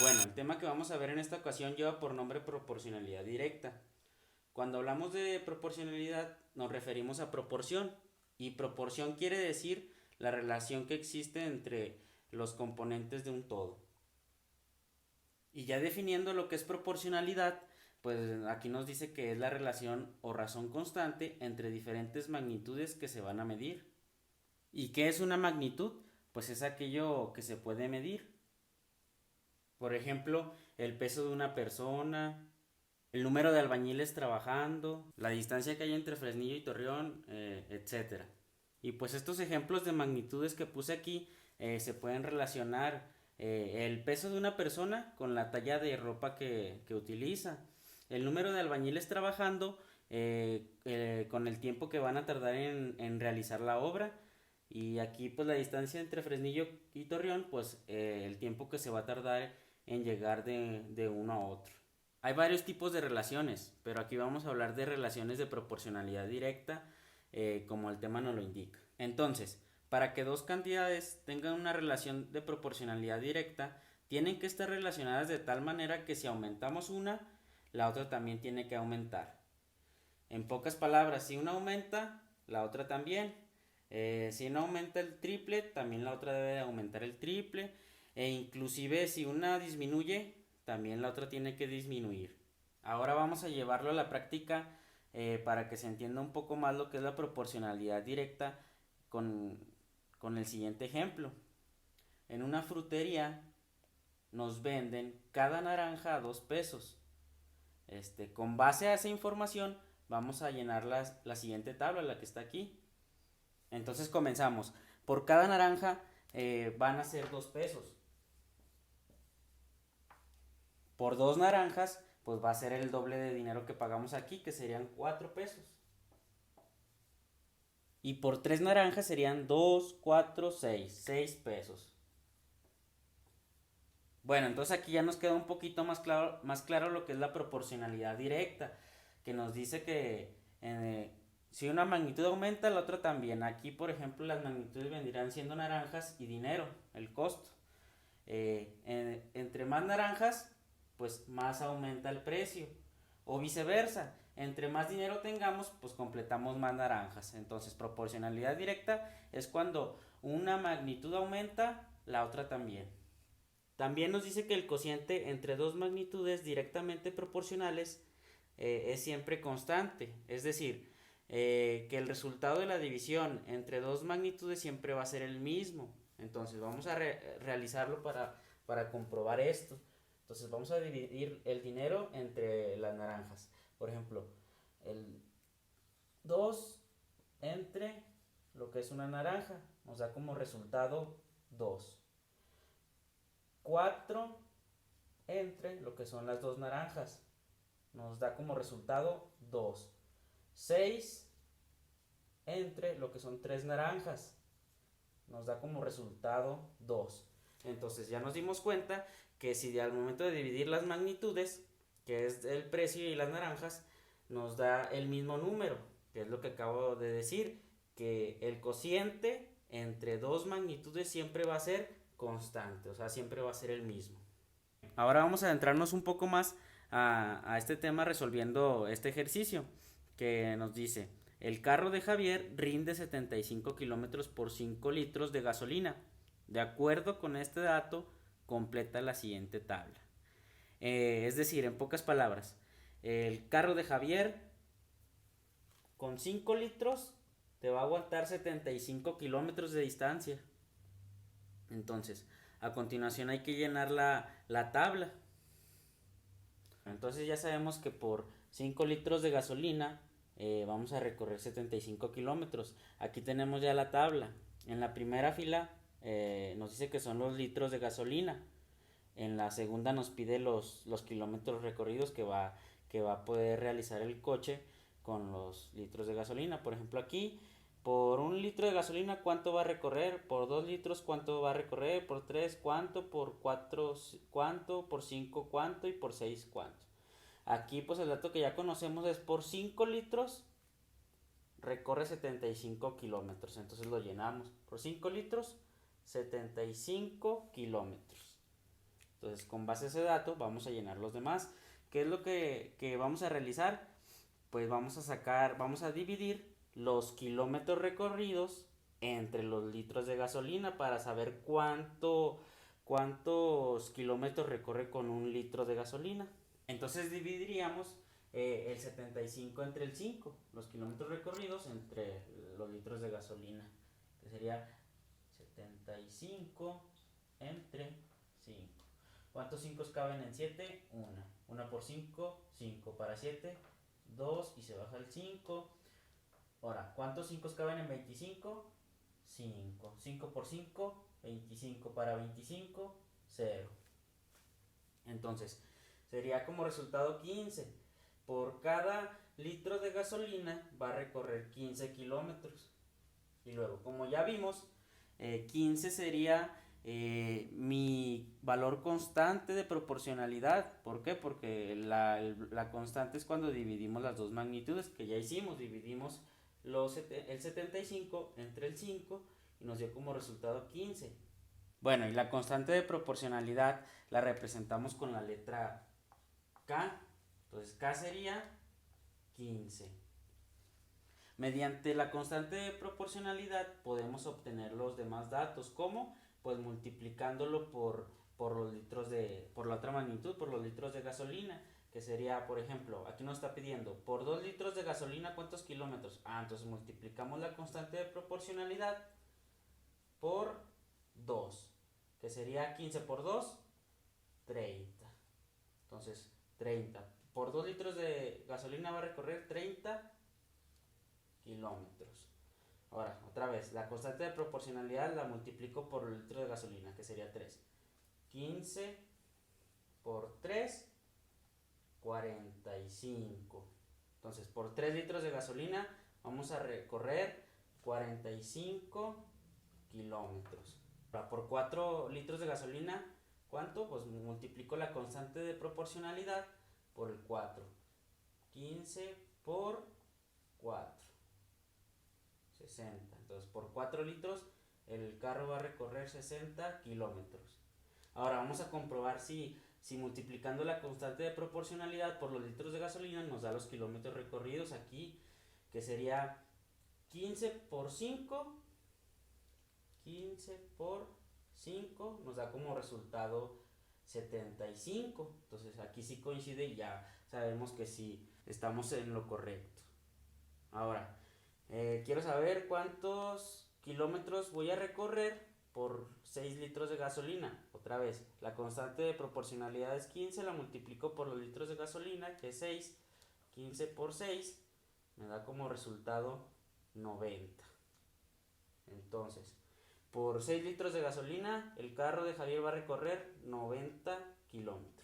Bueno, el tema que vamos a ver en esta ocasión lleva por nombre proporcionalidad directa. Cuando hablamos de proporcionalidad nos referimos a proporción y proporción quiere decir la relación que existe entre los componentes de un todo. Y ya definiendo lo que es proporcionalidad, pues aquí nos dice que es la relación o razón constante entre diferentes magnitudes que se van a medir. ¿Y qué es una magnitud? Pues es aquello que se puede medir. Por ejemplo, el peso de una persona, el número de albañiles trabajando, la distancia que hay entre Fresnillo y Torreón, etcétera. Y pues estos ejemplos de magnitudes que puse aquí se pueden relacionar el peso de una persona con la talla de ropa que utiliza, el número de albañiles trabajando con el tiempo que van a tardar en realizar la obra y aquí pues la distancia entre Fresnillo y Torreón pues el tiempo que se va a tardar en llegar de uno a otro. Hay varios tipos de relaciones, pero aquí vamos a hablar de relaciones de proporcionalidad directa, como el tema nos lo indica. Entonces, para que dos cantidades tengan una relación de proporcionalidad directa, tienen que estar relacionadas de tal manera que si aumentamos una, la otra también tiene que aumentar. En pocas palabras, si una aumenta, la otra también. Si una aumenta el triple, también la otra debe de aumentar el triple. E inclusive si una disminuye, también la otra tiene que disminuir. Ahora vamos a llevarlo a la práctica para que se entienda un poco más lo que es la proporcionalidad directa con, con el siguiente ejemplo. En una frutería nos venden cada naranja a 2 pesos. Con base a esa información vamos a llenar la siguiente tabla, la que está aquí. Entonces comenzamos. Por cada naranja van a ser 2 pesos. Por 2 naranjas, pues va a ser el doble de dinero que pagamos aquí, que serían 4 pesos. Y por 3 naranjas serían 2, 4, 6 pesos. Bueno, entonces aquí ya nos queda un poquito más claro lo que es la proporcionalidad directa, que nos dice que si una magnitud aumenta, la otra también. Aquí, por ejemplo, las magnitudes vendrían siendo naranjas y dinero, el costo. Entre más naranjas, pues más aumenta el precio. O viceversa, entre más dinero tengamos, pues completamos más naranjas. Entonces, proporcionalidad directa es cuando una magnitud aumenta, la otra también. También nos dice que el cociente entre dos magnitudes directamente proporcionales es siempre constante, es decir, que el resultado de la división entre dos magnitudes siempre va a ser el mismo. Entonces vamos a realizarlo para comprobar esto. Entonces vamos a dividir el dinero entre las naranjas. Por ejemplo, el 2 entre lo que es una naranja nos da como resultado 2. 4 entre lo que son las dos naranjas nos da como resultado 2. 6 entre lo que son tres naranjas nos da como resultado 2. Entonces ya nos dimos cuenta que si al momento de dividir las magnitudes, que es el precio y las naranjas, nos da el mismo número, que es lo que acabo de decir, que el cociente entre dos magnitudes siempre va a ser constante, o sea, siempre va a ser el mismo. Ahora vamos a adentrarnos un poco más a este tema resolviendo este ejercicio que nos dice, el carro de Javier rinde 75 kilómetros por 5 litros de gasolina. De acuerdo con este dato, completa la siguiente tabla. Es decir, en pocas palabras, el carro de Javier con 5 litros te va a aguantar 75 kilómetros de distancia. Entonces, a continuación hay que llenar la tabla. Entonces ya sabemos que por 5 litros de gasolina vamos a recorrer 75 kilómetros. Aquí tenemos ya la tabla. En la primera fila nos dice que son los litros de gasolina. En la segunda nos pide los kilómetros recorridos que va a poder realizar el coche con los litros de gasolina. Por ejemplo aquí, por 1 litro de gasolina, ¿cuánto va a recorrer? Por 2 litros, ¿cuánto va a recorrer? Por 3, ¿cuánto? Por 4, ¿cuánto? Por 5, ¿cuánto? Y por 6, ¿cuánto? Aquí pues el dato que ya conocemos es por 5 litros recorre 75 kilómetros. Entonces lo llenamos. Por 5 litros, 75 kilómetros. Entonces, con base a ese dato, vamos a llenar los demás. ¿Qué es lo que vamos a realizar? Pues vamos a dividir los kilómetros recorridos entre los litros de gasolina para saber cuántos kilómetros recorre con un litro de gasolina. Entonces dividiríamos el 75 entre el 5, los kilómetros recorridos entre los litros de gasolina, que sería 75 entre 5. ¿Cuántos 5 caben en 7? 1. 1 por 5, 5 para 7, 2 y se baja el 5. Ahora, ¿cuántos 5 caben en 25? 5. 5 por 5, 25 para 25, 0. Entonces, sería como resultado 15. Por cada litro de gasolina va a recorrer 15 kilómetros. Y luego, como ya vimos, 15 sería mi valor constante de proporcionalidad. ¿Por qué? Porque la constante es cuando dividimos las dos magnitudes que ya hicimos. Dividimos el 75 entre el 5 y nos dio como resultado 15. Bueno, y la constante de proporcionalidad la representamos con la letra K. Entonces K sería 15. Mediante la constante de proporcionalidad podemos obtener los demás datos. ¿Cómo? Pues multiplicándolo por la otra magnitud, por los litros de gasolina, que sería, por ejemplo, aquí nos está pidiendo, por 2 litros de gasolina, ¿cuántos kilómetros? Entonces multiplicamos la constante de proporcionalidad por 2, que sería 15 por 2, 30. Entonces, 30. Por 2 litros de gasolina va a recorrer 30 kilómetros. Ahora, otra vez, la constante de proporcionalidad la multiplico por el litro de gasolina, que sería 3. 15 por 3, 45. Entonces, por 3 litros de gasolina vamos a recorrer 45 kilómetros. Ahora, por 4 litros de gasolina, ¿cuánto? Pues multiplico la constante de proporcionalidad por el 4. 15 por 4. 60. Entonces, por 4 litros, el carro va a recorrer 60 kilómetros. Ahora, vamos a comprobar si multiplicando la constante de proporcionalidad por los litros de gasolina nos da los kilómetros recorridos aquí, que sería 15 por 5. 15 por 5 nos da como resultado 75. Entonces, aquí sí coincide y ya sabemos que sí estamos en lo correcto. Ahora, quiero saber cuántos kilómetros voy a recorrer por 6 litros de gasolina. Otra vez, la constante de proporcionalidad es 15, la multiplico por los litros de gasolina, que es 6. 15 por 6 me da como resultado 90. Entonces, por 6 litros de gasolina, el carro de Javier va a recorrer 90 kilómetros.